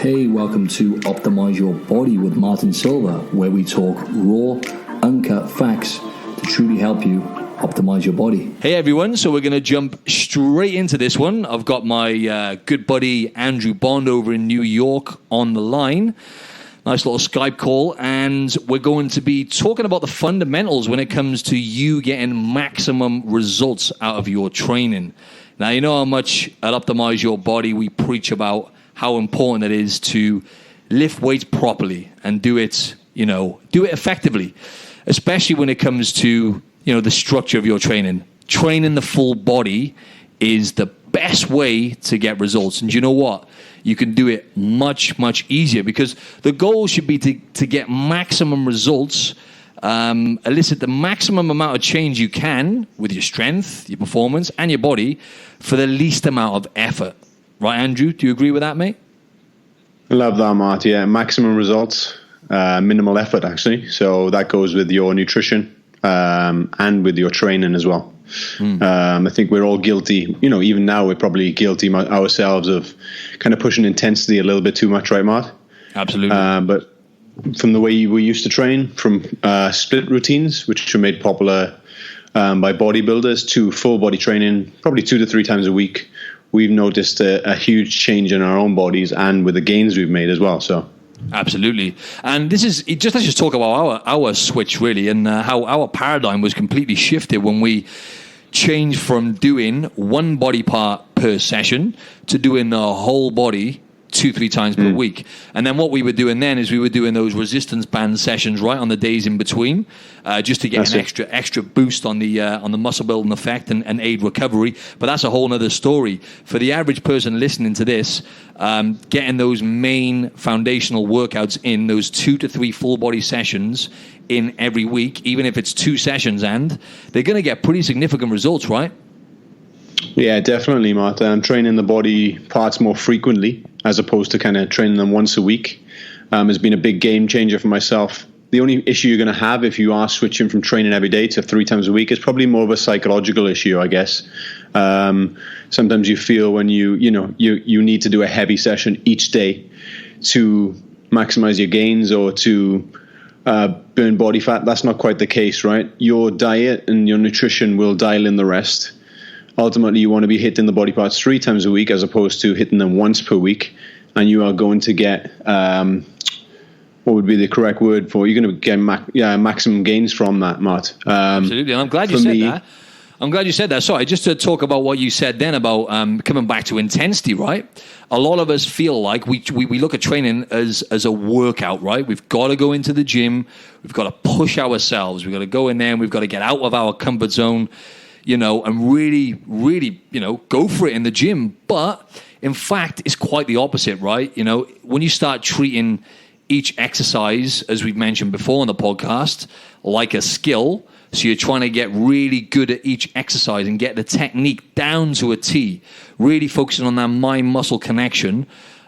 Hey, welcome to Optimize Your Body with Martin Silva, where we talk raw, uncut facts to truly help you optimize your body. Hey everyone, so we're going to jump straight into this one. I've got my good buddy Andrew Bond over in New York on the line. Nice little Skype call, and we're going to be talking about the fundamentals when it comes to you getting maximum results out of your training. Now, you know how much at Optimize Your Body we preach about how important it is to lift weights properly and do it effectively, especially when it comes to, the structure of your training. Training the full body is the best way to get results. And you know what? You can do it much, much easier, because the goal should be to get maximum results, elicit the maximum amount of change you can with your strength, your performance, and your body for the least amount of effort. Right, Andrew? Do you agree with that, mate? I love that, Mart. Yeah, maximum results, minimal effort, actually. So that goes with your nutrition and with your training as well. I think we're all guilty. Even now we're probably guilty ourselves of kind of pushing intensity a little bit too much, right, Mart? Absolutely. But from the way we used to train, from split routines, which were made popular by bodybuilders, to full body training, probably 2 to 3 times a week, we've noticed a huge change in our own bodies and with the gains we've made as well. So, absolutely. And let's just talk about our switch, really, and how our paradigm was completely shifted when we changed from doing one body part per session to doing the whole body 2-3 times per week. And then what we were doing then is we were doing those resistance band sessions right on the days in between, just to get an extra boost on the muscle building effect and aid recovery. But that's a whole other story. For the average person listening to this, getting those main foundational workouts in, those 2 to 3 full body sessions in every week, even if it's 2 sessions, and they're going to get pretty significant results, right? Yeah, definitely, Marta. I'm training the body parts more frequently as opposed to kind of training them once a week. Has been a big game changer for myself. The only issue you're going to have if you are switching from training every day to 3 times a week is probably more of a psychological issue, I guess. Sometimes you feel when you need to do a heavy session each day to maximize your gains or to burn body fat. That's not quite the case, right? Your diet and your nutrition will dial in the rest. Ultimately, you want to be hitting the body parts 3 times a week as opposed to hitting them once per week. And you are going to get, what would be the correct word for, you're going to get maximum gains from that, Mart. Absolutely. And I'm glad you said that. I'm glad you said that. Sorry, just to talk about what you said then about coming back to intensity, right? A lot of us feel like we look at training as a workout, right? We've got to go into the gym. We've got to push ourselves. We've got to go in there and we've got to get out of our comfort zone, and really, really, go for it in the gym. But in fact, it's quite the opposite, right? When you start treating each exercise, as we've mentioned before on the podcast, like a skill, so you're trying to get really good at each exercise and get the technique down to a T, really focusing on that mind-muscle connection.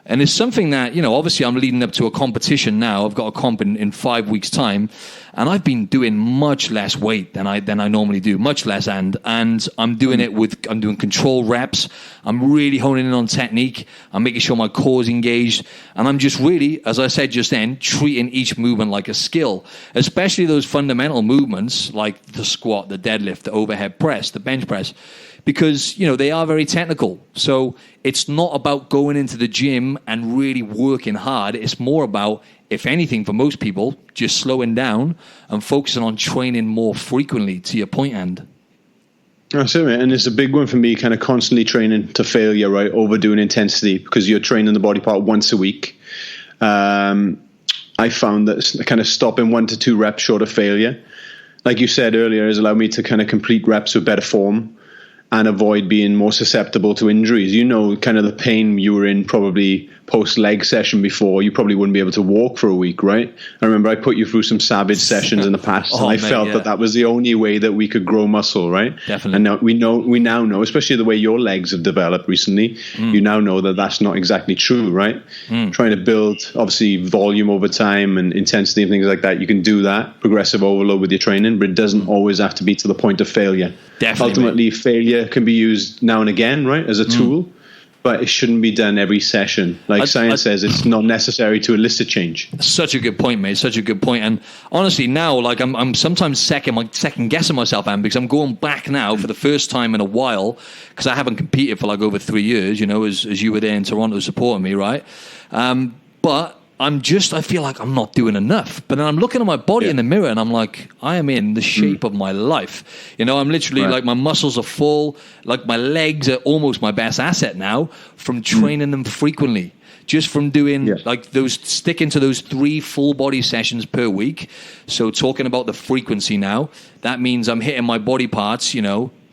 And it's something that, obviously I'm leading up to a competition now. I've got a comp in 5 weeks' time, and I've been doing much less weight than I normally do, much less, and I'm doing it I'm doing control reps. I'm really honing in on technique. I'm making sure my core is engaged, and I'm just really, as I said just then, treating each movement like a skill, especially those fundamental movements like the squat, the deadlift, the overhead press, the bench press, because, they are very technical. So it's not about going into the gym and really working hard. It's more about, if anything, for most people, just slowing down and focusing on training more frequently, to your point, and. That's it, and it's a big one for me, kind of constantly training to failure, right? Overdoing intensity, because you're training the body part once a week. I found that kind of stopping 1 to 2 reps short of failure, like you said earlier, has allowed me to kind of complete reps with better form and avoid being more susceptible to injuries. Kind of the pain you were in probably post-leg session before, you probably wouldn't be able to walk for a week, right? I remember I put you through some savage sessions in the past, and I felt that was the only way that we could grow muscle, right? Definitely. And now we now know, especially the way your legs have developed recently, you now know that that's not exactly true, right? Trying to build, obviously, volume over time and intensity and things like that, you can do that, progressive overload with your training, but it doesn't always have to be to the point of failure. Definitely. Ultimately, failure can be used now and again, right, as a tool. but it shouldn't be done every session. Like science says, it's not necessary to elicit change. Such a good point, mate. Such a good point. And honestly, now, like, I'm sometimes second guessing myself, because I'm going back now for the first time in a while, because I haven't competed for like over 3 years, as you were there in Toronto supporting me, right? But I feel like I'm not doing enough. But then I'm looking at my body in the mirror and I'm like, I am in the shape of my life. I'm literally like, my muscles are full. Like, my legs are almost my best asset now from training them frequently. Just from doing sticking to those 3 full body sessions per week. So talking about the frequency now, that means I'm hitting my body parts,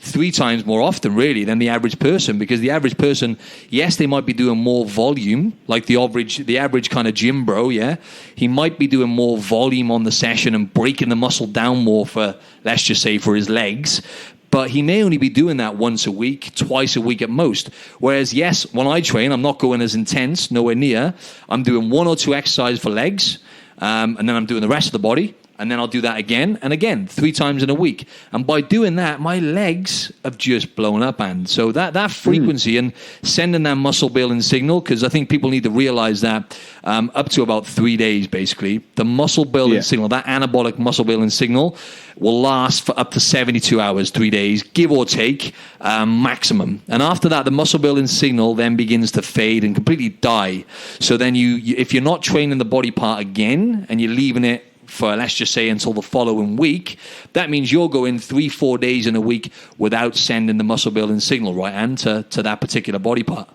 3 times more often, really, than the average person. Because the average person, yes, they might be doing more volume, like the average kind of gym bro, yeah? He might be doing more volume on the session and breaking the muscle down more for, let's just say, for his legs. But he may only be doing that once a week, twice a week at most. Whereas, yes, when I train, I'm not going as intense, nowhere near. I'm doing 1 or 2 exercises for legs, and then I'm doing the rest of the body. And then I'll do that again and again, 3 times in a week. And by doing that, my legs have just blown up. And so that frequency and sending that muscle building signal, because I think people need to realize that up to about 3 days, basically, the muscle building signal, that anabolic muscle building signal, will last for up to 72 hours, 3 days, give or take, maximum. And after that, the muscle building signal then begins to fade and completely die. So then if you're not training the body part again and you're leaving it for, let's just say, until the following week, that means you're going 3-4 days in a week without sending the muscle building signal, right, and to that particular body part.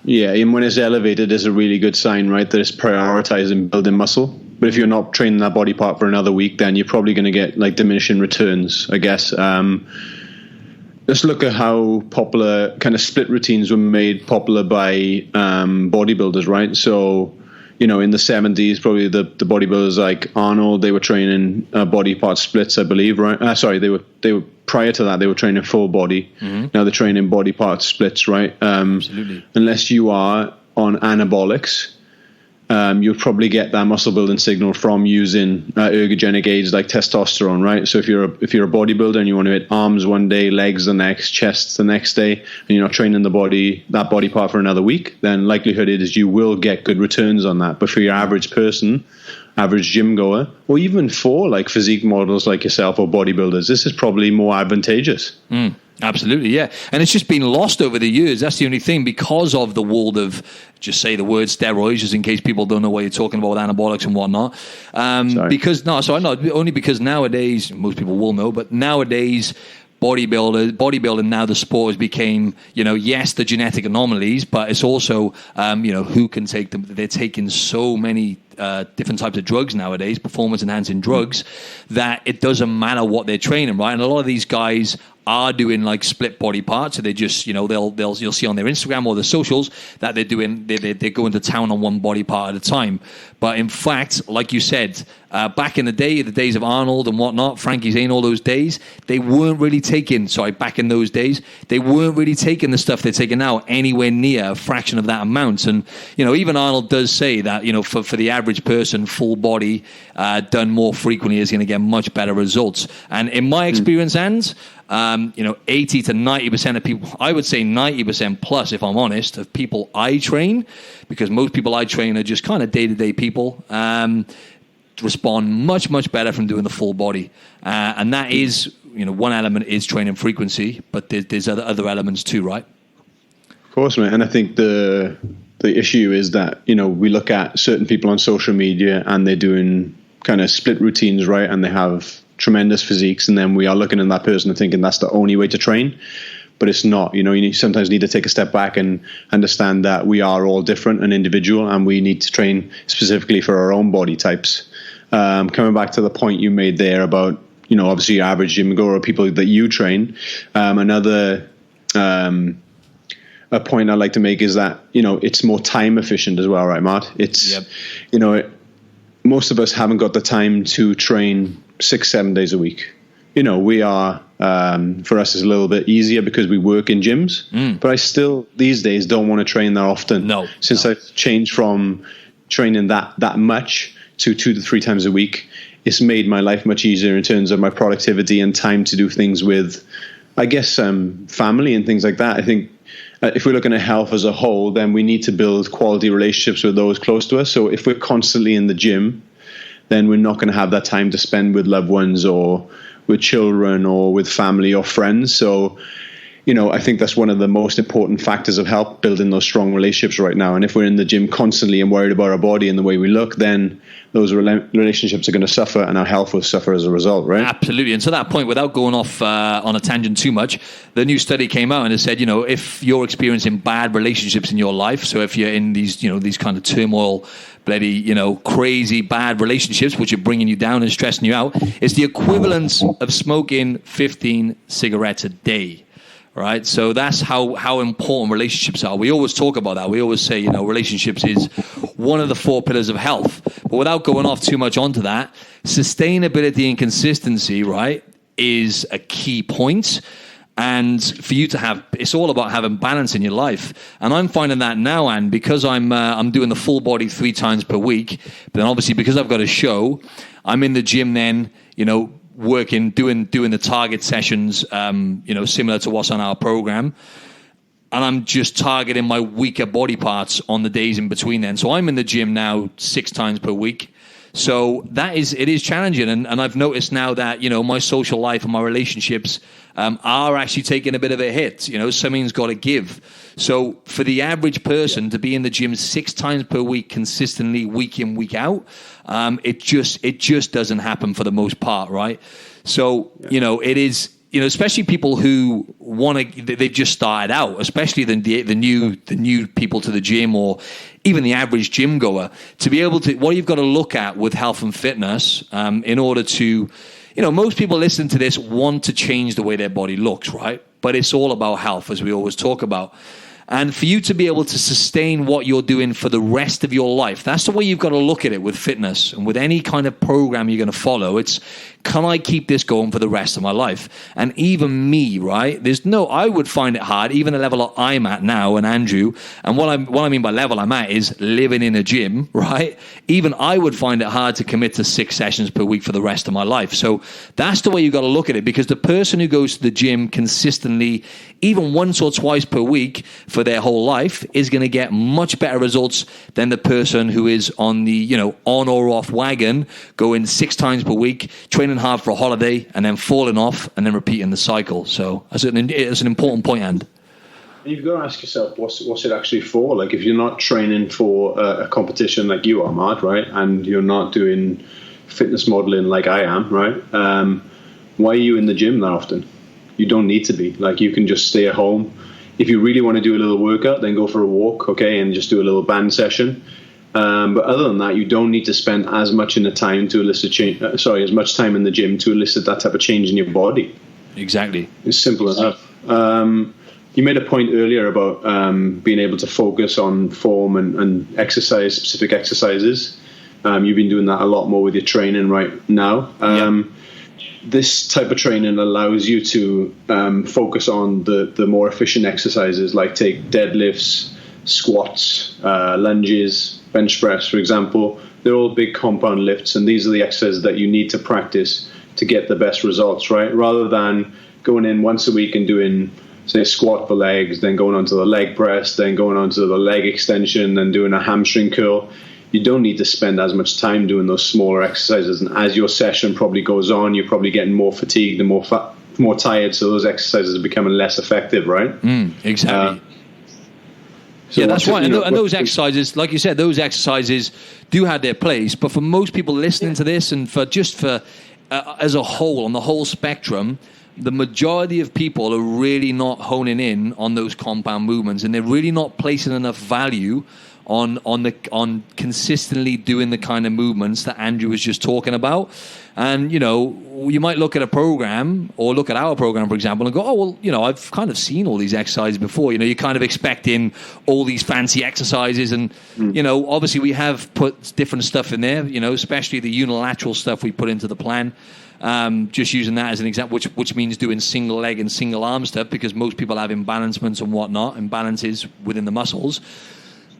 Yeah, and when it's elevated, is a really good sign, right, that it's prioritizing building muscle. But if you're not training that body part for another week, then you're probably going to get like diminishing returns, I guess. Let's look at how popular kind of split routines were made popular by bodybuilders, right? So, in the 70s, probably the bodybuilders like Arnold, they were training body part splits, I believe, right? They were prior to that, they were training full body. Mm-hmm. Now they're training body part splits, right? Absolutely. Unless you are on anabolics, you'll probably get that muscle building signal from using ergogenic aids like testosterone, right? So if you're a bodybuilder and you want to hit arms one day, legs the next, chest the next day, and you're not training that body part for another week, then likelihood is you will get good returns on that. But for your average person, average gym goer, or even for like physique models like yourself or bodybuilders, this is probably more advantageous. Absolutely, yeah. And it's just been lost over the years. That's the only thing, because of the world of, just say the word steroids, just in case people don't know what you're talking about with anabolics and whatnot. Only because nowadays, most people will know, but nowadays, bodybuilding now, the sport has became, yes, the genetic anomalies, but it's also, who can take them. They're taking so many different types of drugs nowadays, performance enhancing drugs, that it doesn't matter what they're training, right? And a lot of these guys are doing like split body parts, so they just, you'll see on their Instagram or their socials that they're going to town on one body part at a time. But in fact, like you said, back in the days of Arnold and whatnot, Frankie Zane, all those days, they weren't really taking the stuff they're taking now anywhere near a fraction of that amount. And, even Arnold does say that, for the average person, full body done more frequently is going to get much better results. And in my experience, 80 to 90% of people, I would say 90% plus, if I'm honest, of people I train, because most people I train are just kind of day-to-day people, respond much, much better from doing the full body. And that is, one element is training frequency, but there's other elements too, right? Of course, man. And I think the issue is that, we look at certain people on social media and they're doing kind of split routines, right? And they have tremendous physiques, and then we are looking at that person and thinking that's the only way to train. But it's not. You sometimes need to take a step back and understand that we are all different and individual, and we need to train specifically for our own body types. Coming back to the point you made there about, obviously your average gym goer or people that you train, another a point I'd like to make is that, it's more time efficient as well, right, Matt? It's, most of us haven't got the time to train 6-7 days a week. We are, for us, it's a little bit easier because we work in gyms, but I still these days don't want to train that often. Since I've changed from training that much to 2 to 3 times a week, it's made my life much easier in terms of my productivity and time to do things with, I guess, family and things like that. I think if we're looking at health as a whole, then we need to build quality relationships with those close to us. So if we're constantly in the gym, then we're not going to have that time to spend with loved ones or with children or with family or friends. So, I think that's one of the most important factors of health, building those strong relationships right now. And if we're in the gym constantly and worried about our body and the way we look, then those relationships are going to suffer and our health will suffer as a result, right? Absolutely. And to that point, without going off on a tangent too much, the new study came out and it said, if you're experiencing bad relationships in your life, so if you're in these, these kind of turmoil, bloody, crazy bad relationships, which are bringing you down and stressing you out, it's the equivalent of smoking 15 cigarettes a day. Right, so that's how important relationships are. We always talk about that. We always say, relationships is one of the 4 pillars of health. But without going off too much onto that, sustainability and consistency, right, is a key point. And for you to it's all about having balance in your life. And I'm finding that now, Anne, because I'm doing the full body 3 times per week. But then obviously because I've got a show, I'm in the gym then, working, doing the target sessions, similar to what's on our program. And I'm just targeting my weaker body parts on the days in between then. So I'm in the gym now 6 times per week. So it is challenging. And I've noticed now that, my social life and my relationships are actually taking a bit of a hit. Something's got to give. So for the average person to be in the gym 6 times per week consistently, week in, week out, it just doesn't happen for the most part, right? So, it is, especially people who they've just started out, especially the new people to the gym or even the average gym goer, to be able to, what you've got to look at with health and fitness in order to, most people listen to this want to change the way their body looks, right? But it's all about health, as we always talk about. And for you to be able to sustain what you're doing for the rest of your life, that's the way you've got to look at it with fitness and with any kind of program you're going to follow. It's, can I keep this going for the rest of my life? And even me, right? I would find it hard, even the level that I'm at now and Andrew, and what I mean by level I'm at is living in a gym, right? Even I would find it hard to commit to 6 sessions per week for the rest of my life. So that's the way you've got to look at it, because the person who goes to the gym consistently, even once or twice per week for their whole life, is going to get much better results than the person who is on the, on or off wagon, going 6 times per week, training hard for a holiday and then falling off and then repeating the cycle. So it's an important point, and you've got to ask yourself, what's it actually for? Like, if you're not training for a competition like you are, Matt, right, and you're not doing fitness modeling like I am, right, why are you in the gym that often? You don't need to be. Like, you can just stay at home. If you really want to do a little workout, then go for a walk, okay, and just do a little band session. But other than that, you don't need to spend as much in the time to elicit change. As much time in the gym to elicit that type of change in your body. Exactly. It's simple enough. You made a point earlier about being able to focus on form and exercise, specific exercises. You've been doing that a lot more with your training right now. This type of training allows you to focus on the more efficient exercises, like take deadlifts, squats, lunges, bench press, for example. They're all big compound lifts, and these are the exercises that you need to practice to get the best results, right? Rather than going in once a week and doing, say, a squat for legs, then going on to the leg press, then going on to the leg extension, then doing a hamstring curl. You don't need to spend as much time doing those smaller exercises. And as your session probably goes on, you're probably getting more fatigued and more tired, so those exercises are becoming less effective, right? Exactly. So that's right. And those exercises, like you said, those exercises do have their place. But for most people listening to this, and for as a whole, on the whole spectrum, the majority of people are really not honing in on those compound movements, and they're really not placing enough value on consistently doing the kind of movements that Andrew was just talking about. And, you might look at a program or look at our program, for example, and go, oh, well, I've kind of seen all these exercises before. You're kind of expecting all these fancy exercises. And, obviously we have put different stuff in there, especially the unilateral stuff we put into the plan. Just using that as an example, which means doing single leg and single arm stuff, because most people have imbalancements and whatnot, imbalances within the muscles.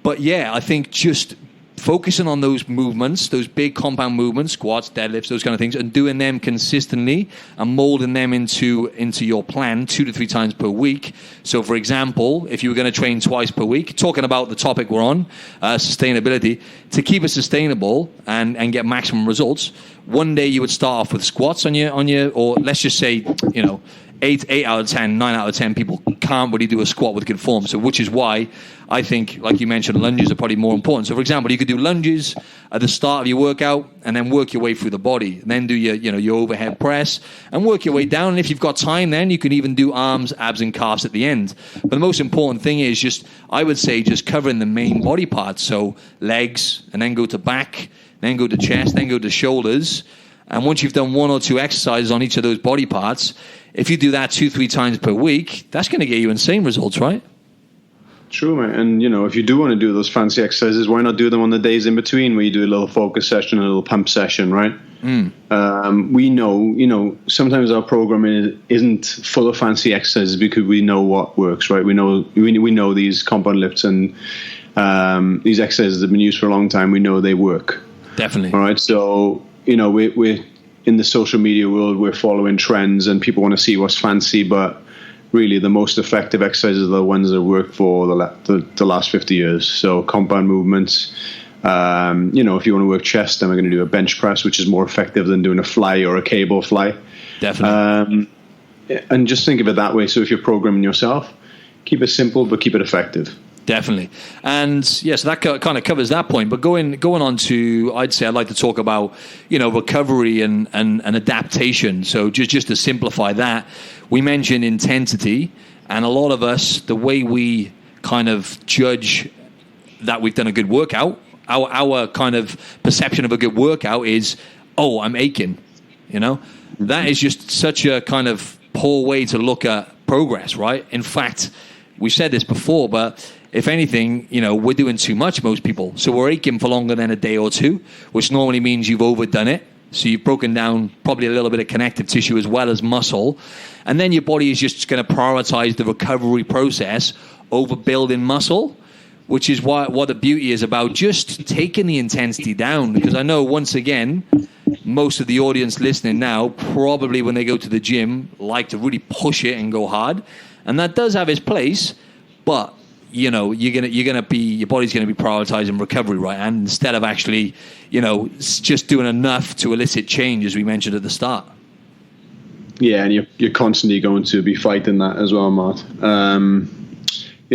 But yeah, I think just focusing on those movements, those big compound movements, squats, deadlifts, those kind of things, and doing them consistently and molding them into your plan 2 to 3 times per week. So, for example, if you were going to train twice per week, talking about the topic we're on, sustainability, to keep it sustainable and get maximum results, one day you would start off with squats on your, or let's just say, 8 out of 10, 9 out of 10 people can't really do a squat with good form. So, which is why I think, like you mentioned, lunges are probably more important. So, for example, you could do lunges at the start of your workout and then work your way through the body. And then do your overhead press and work your way down. And if you've got time, then you can even do arms, abs, and calves at the end. But the most important thing is just covering the main body parts. So, legs, and then go to back, then go to chest, then go to shoulders. And once you've done 1 or 2 exercises on each of those body parts, if you do that 2-3 times per week, that's going to get you insane results, right? True, mate. And, if you do want to do those fancy exercises, why not do them on the days in between where you do a little focus session, a little pump session, right? We know, sometimes our program isn't full of fancy exercises because we know what works, right? We know these compound lifts and these exercises have been used for a long time. We know they work. Definitely. All right. So, we're in the social media world, we're following trends and people want to see what's fancy, but really the most effective exercises are the ones that work for the last 50 years. So compound movements, if you want to work chest, then we're going to do a bench press, which is more effective than doing a fly or a cable fly. Definitely. And just think of it that way. So if you're programming yourself, keep it simple, but keep it effective. Definitely. And yes, that kind of covers that point. But going on to, I'd like to talk about, recovery and adaptation. So just to simplify that, we mentioned intensity, and a lot of us, the way we kind of judge that we've done a good workout, our kind of perception of a good workout is, oh, I'm aching. That is just such a kind of poor way to look at progress, right? In fact, we've said this before, but if anything, we're doing too much, most people. So we're aching for longer than a day or two, which normally means you've overdone it. So you've broken down probably a little bit of connective tissue as well as muscle. And then your body is just going to prioritize the recovery process over building muscle, which is what the beauty is about just taking the intensity down. Because I know, once again, most of the audience listening now, probably when they go to the gym, like to really push it and go hard. And that does have its place, but your body's gonna be prioritizing recovery, right? And instead of actually, just doing enough to elicit change, as we mentioned at the start. Yeah, and you're constantly going to be fighting that as well, Matt.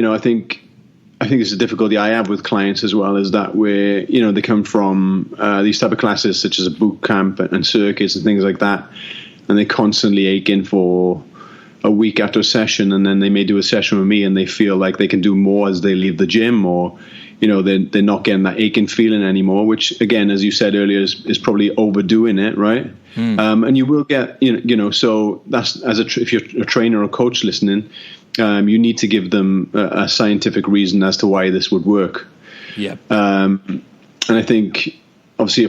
I think it's a difficulty I have with clients as well, is that where they come from these type of classes such as a boot camp and circuits and things like that, and they're constantly aching for a week after a session, and then they may do a session with me and they feel like they can do more as they leave the gym, or they're not getting that aching feeling anymore, which again, as you said earlier, is probably overdoing it, right? And you will get so that's if you're a trainer or coach listening, you need to give them a scientific reason as to why this would work. And I think obviously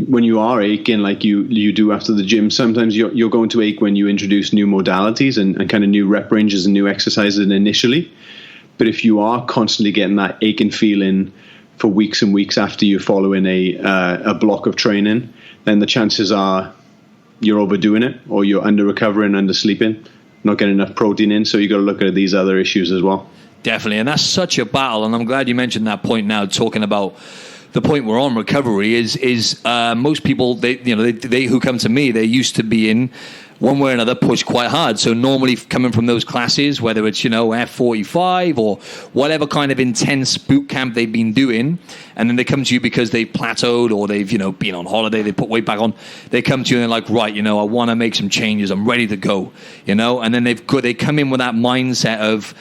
when you are aching like you do after the gym, sometimes you're going to ache when you introduce new modalities and kind of new rep ranges and new exercises initially. But if you are constantly getting that aching feeling for weeks and weeks after you're following a block of training, then the chances are you're overdoing it, or you're under recovering, under sleeping, not getting enough protein in. So you got to look at these other issues as well. Definitely. And that's such a battle. And I'm glad you mentioned that point now, talking about the point we're on, recovery, is most people, they who come to me, they're used to being one way or another pushed quite hard. So normally coming from those classes, whether it's, F45 or whatever kind of intense boot camp they've been doing, and then they come to you because they've plateaued or they've, been on holiday, they put weight back on. They come to you and they're like, right, I want to make some changes. I'm ready to go, and then they come in with that mindset of,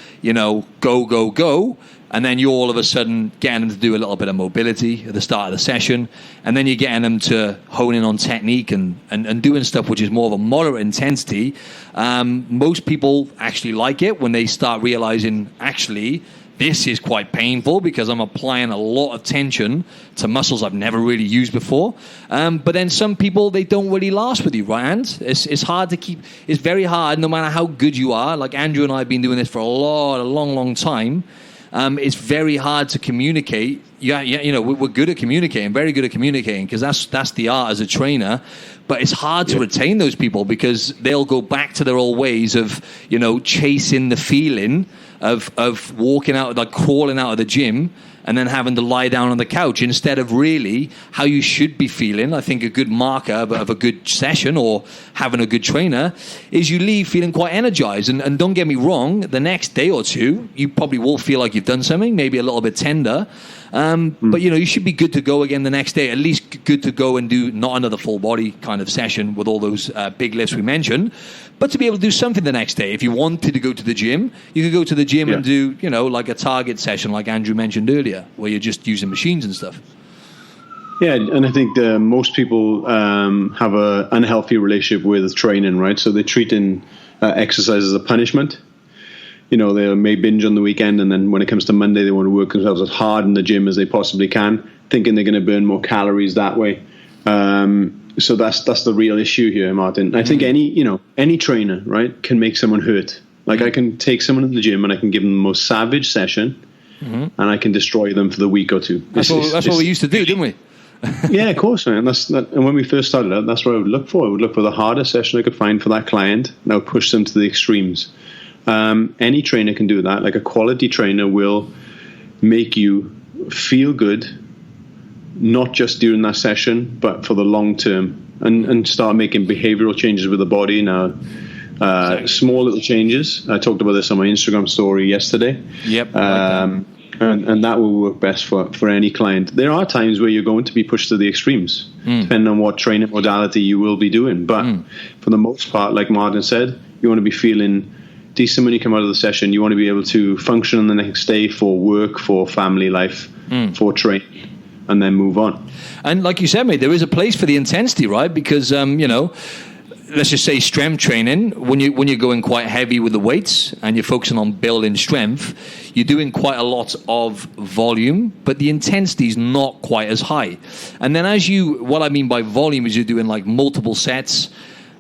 go, go, go. And then you're all of a sudden getting them to do a little bit of mobility at the start of the session. And then you're getting them to hone in on technique and doing stuff which is more of a moderate intensity. Most people actually like it when they start realizing, actually, this is quite painful because I'm applying a lot of tension to muscles I've never really used before. But then some people, they don't really last with you, right? And it's hard to keep. It's very hard, no matter how good you are. Like Andrew and I have been doing this for a long time. it's very hard to communicate. Yeah, you know, we're good at communicating, very good at communicating, because that's the art as a trainer. But it's hard to retain those people because they'll go back to their old ways of, you know, chasing the feeling of walking out, like crawling out of the gym and then having to lie down on the couch instead of really how you should be feeling. I think a good marker of a good session or having a good trainer is you leave feeling quite energized. And don't get me wrong, the next day or two, you probably will feel like you've done something, maybe a little bit tender. But, you know, you should be good to go again the next day, at least good to go and do not another full body kind of session with all those big lifts we mentioned, but to be able to do something the next day. If you wanted to go to the gym, you could go to the gym and do, you know, like a target session like Andrew mentioned earlier, where you're just using machines and stuff. Yeah, and I think most people have an unhealthy relationship with training, right? So they're treating exercise as a punishment. You know, they may binge on the weekend, and then when it comes to Monday, they want to work themselves as hard in the gym as they possibly can, thinking they're going to burn more calories that way. So that's the real issue here, Martin. I think any trainer, right, can make someone hurt. Like I can take someone in the gym and I can give them the most savage session, and I can destroy them for the week or two. That's what we used to do, didn't we? Yeah, of course, man. And when we first started out, that's what I would look for. I would look for the hardest session I could find for that client, and I would push them to the extremes. Any trainer can do that. Like a quality trainer will make you feel good, not just during that session, but for the long term, and start making behavioral changes with the body. Now, small little changes. I talked about this on my Instagram story yesterday. Yep. And that will work best for any client. There are times where you're going to be pushed to the extremes, depending on what training modality you will be doing. But for the most part, like Martin said, you want to be feeling decent when you come out of the session. You want to be able to function on the next day for work, for family life, for training, and then move on. And like you said, mate, there is a place for the intensity, right? Because, you know, let's just say strength training, when you're going quite heavy with the weights and you're focusing on building strength, you're doing quite a lot of volume, but the intensity is not quite as high. And then what I mean by volume is you're doing like multiple sets,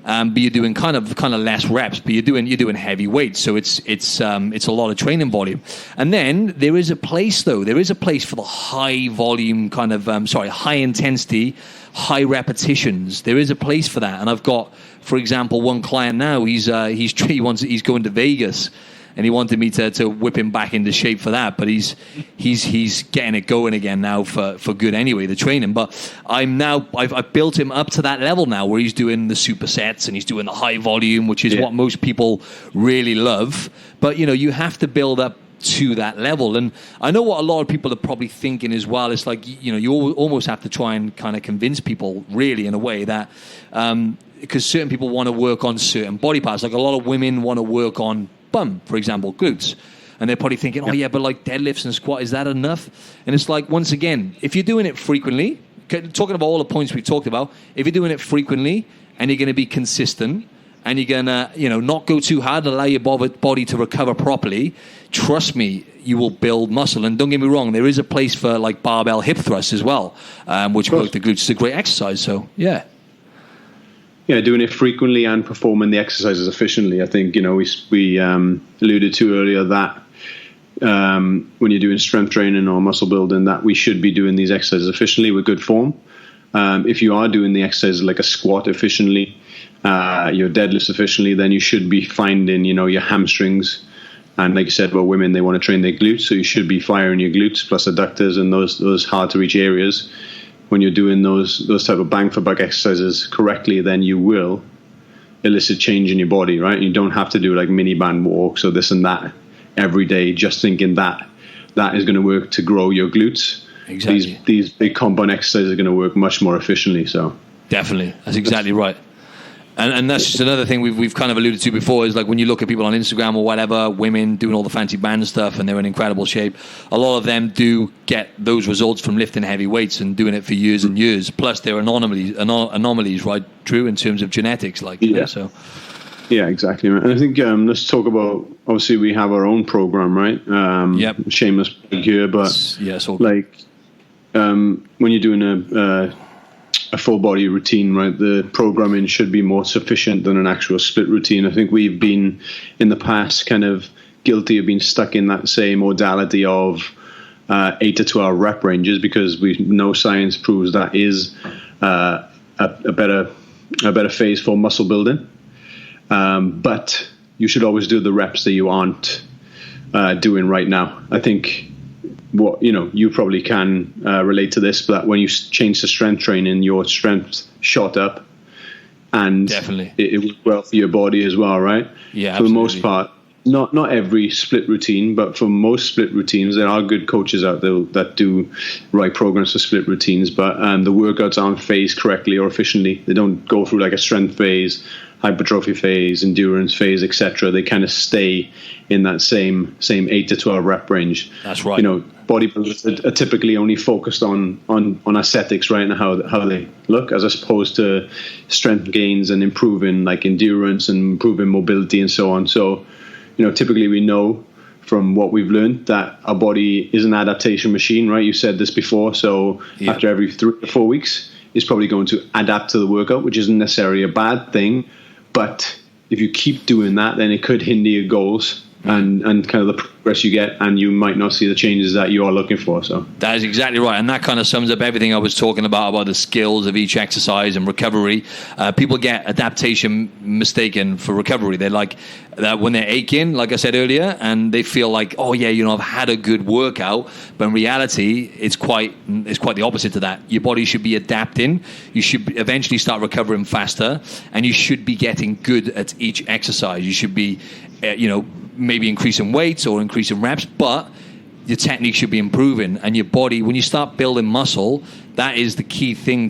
but you're doing kind of less reps, but you're doing heavy weights, so it's a lot of training volume. And then there is a place for the high volume kind of high intensity, high repetitions. There is a place for that, and I've got, for example, one client now. He's going to Vegas, and he wanted me to whip him back into shape for that. But he's getting it going again now for good anyway, the training. But I've built him up to that level now where he's doing the supersets and he's doing the high volume, which is what most people really love. But, you know, you have to build up to that level. And I know what a lot of people are probably thinking as well. It's like, you know, you almost have to try and kind of convince people really in a way that because certain people want to work on certain body parts. Like a lot of women want to work on bum, for example, glutes. And they're probably thinking, oh, yeah, but like deadlifts and squat, is that enough? And it's like, once again, if you're doing it frequently, talking about all the points we talked about, if you're doing it frequently and you're going to be consistent and you're going to, you know, not go too hard, allow your body to recover properly, trust me, you will build muscle. And don't get me wrong, there is a place for like barbell hip thrusts as well, which work the glutes. It's a great exercise. So, yeah. Yeah, doing it frequently and performing the exercises efficiently. I think, you know, we alluded to earlier that when you're doing strength training or muscle building, that we should be doing these exercises efficiently with good form. If you are doing the exercises like a squat efficiently, your deadlifts efficiently, then you should be finding, you know, your hamstrings. And like you said, well, women, they want to train their glutes, so you should be firing your glutes plus adductors and those hard to reach areas. When you're doing those type of bang for buck exercises correctly, then you will elicit change in your body, right? You don't have to do like mini band walks or this and that every day, just thinking that is going to work to grow your glutes. Exactly. These big compound exercises are going to work much more efficiently. So definitely, that's exactly right. And that's just another thing we've kind of alluded to before is like when you look at people on Instagram or whatever, women doing all the fancy band stuff and they're in incredible shape, a lot of them do get those results from lifting heavy weights and doing it for years and years. Plus, they're anomalies, right, Drew, in terms of genetics, like, you know, so. Yeah, exactly. And I think let's talk about, obviously we have our own program, right? Yep. Shameless plug here, but yeah, so like when you're doing a full body routine, right, the programming should be more sufficient than an actual split routine. I think we've been in the past kind of guilty of being stuck in that same modality of 8 to 12 rep ranges, because we know science proves that is a better phase for muscle building. But you should always do the reps that you aren't doing right now. I think what you probably can relate to this, but when you change to strength training, your strength shot up, and definitely it was well for your body as well, right? Yeah, for absolutely. the most part. Not every split routine, but for most split routines, there are good coaches out there that do write programs for split routines, but the workouts aren't phased correctly or efficiently. They don't go through like a strength phase, hypertrophy phase, endurance phase, etc. They kind of stay in that same 8 to 12 rep range. That's right. Bodybuilders are typically only focused on aesthetics, right, and how they look, as opposed to strength gains and improving like endurance and improving mobility and so on. So, typically we know from what we've learned that our body is an adaptation machine, right? You said this before. So after every 3 to 4 weeks, it's probably going to adapt to the workout, which isn't necessarily a bad thing. But if you keep doing that, then it could hinder your goals and kind of the progress you get, and you might not see the changes that you are looking for. So that is exactly right, and that kind of sums up everything I was talking about the skills of each exercise and recovery. People get adaptation mistaken for recovery. They're like that when they're aching, like I said earlier, and they feel like, oh yeah, I've had a good workout, but in reality, it's quite the opposite to that. Your body should be adapting. You should eventually start recovering faster, and you should be getting good at each exercise. You should be, maybe increasing weights or increasing reps, but your technique should be improving. And your body, when you start building muscle, that is the key thing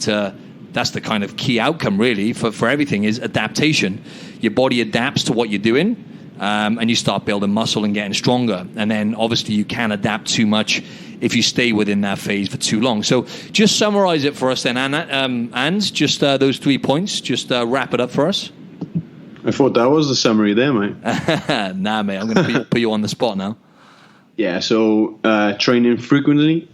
that's the kind of key outcome really for everything, is adaptation. Your body adapts to what you're doing, and you start building muscle and getting stronger. And then obviously you can adapt too much if you stay within that phase for too long. So just summarize it for us then, and just those 3 points, just wrap it up for us. I thought that was the summary there, mate. Nah, mate, I'm going to put you on the spot now. Yeah, so training frequently.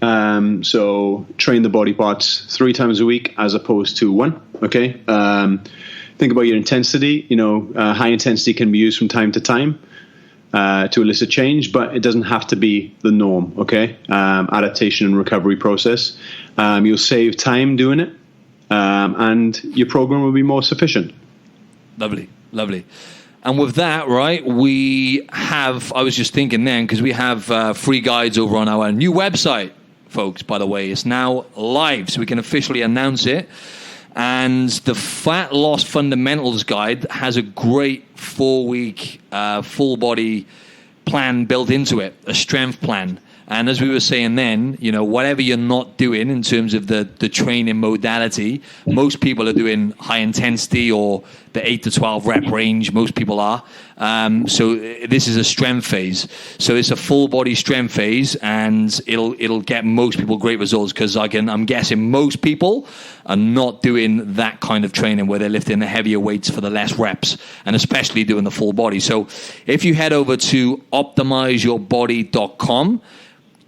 So train the body parts 3 times a week as opposed to 1, okay? Think about your intensity. High intensity can be used from time to time to elicit change, but it doesn't have to be the norm, okay? Adaptation and recovery process. You'll save time doing it, and your program will be more sufficient. Lovely. And with that, right, I was just thinking then, because we have free guides over on our new website, folks, by the way. It's now live, so we can officially announce it. And the Fat Loss Fundamentals Guide has a great 4-week full body plan built into it, a strength plan. And as we were saying then, whatever you're not doing in terms of the training modality, most people are doing high intensity or the 8 to 12 rep range. Most people are. So this is a strength phase. So it's a full body strength phase, and it'll get most people great results, because I'm guessing most people are not doing that kind of training where they're lifting the heavier weights for the less reps, and especially doing the full body. So if you head over to optimizeyourbody.com,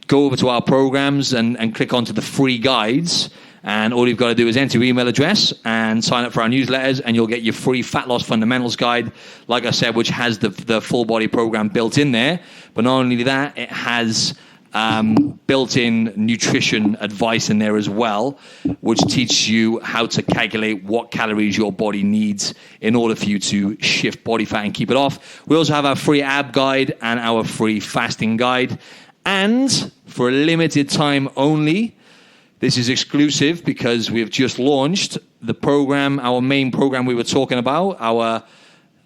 go over to our programs and click onto the free guides, and all you've got to do is enter your email address and sign up for our newsletters, and you'll get your free Fat Loss Fundamentals Guide, like I said, which has the full body program built in there. But not only that, it has built-in nutrition advice in there as well, which teaches you how to calculate what calories your body needs in order for you to shift body fat and keep it off. We also have our free ab guide and our free fasting guide. And for a limited time only, this is exclusive because we've just launched the program, our main program we were talking about, I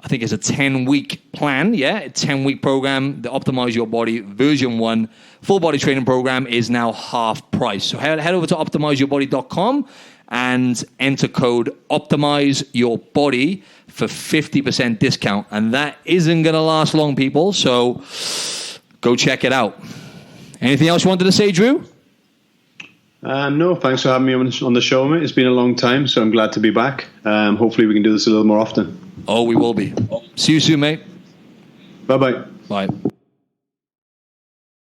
think it's a 10-week plan, a 10-week program, the Optimize Your Body version 1 full body training program is now half price. So head over to optimizeyourbody.com and enter code OptimizeYourBody for 50% discount. And that isn't going to last long, people, so go check it out. Anything else you wanted to say, Drew? No, thanks for having me on the show, mate. It's been a long time, so I'm glad to be back. Hopefully we can do this a little more often. Oh, we will be. See you soon, mate. Bye-bye. Bye.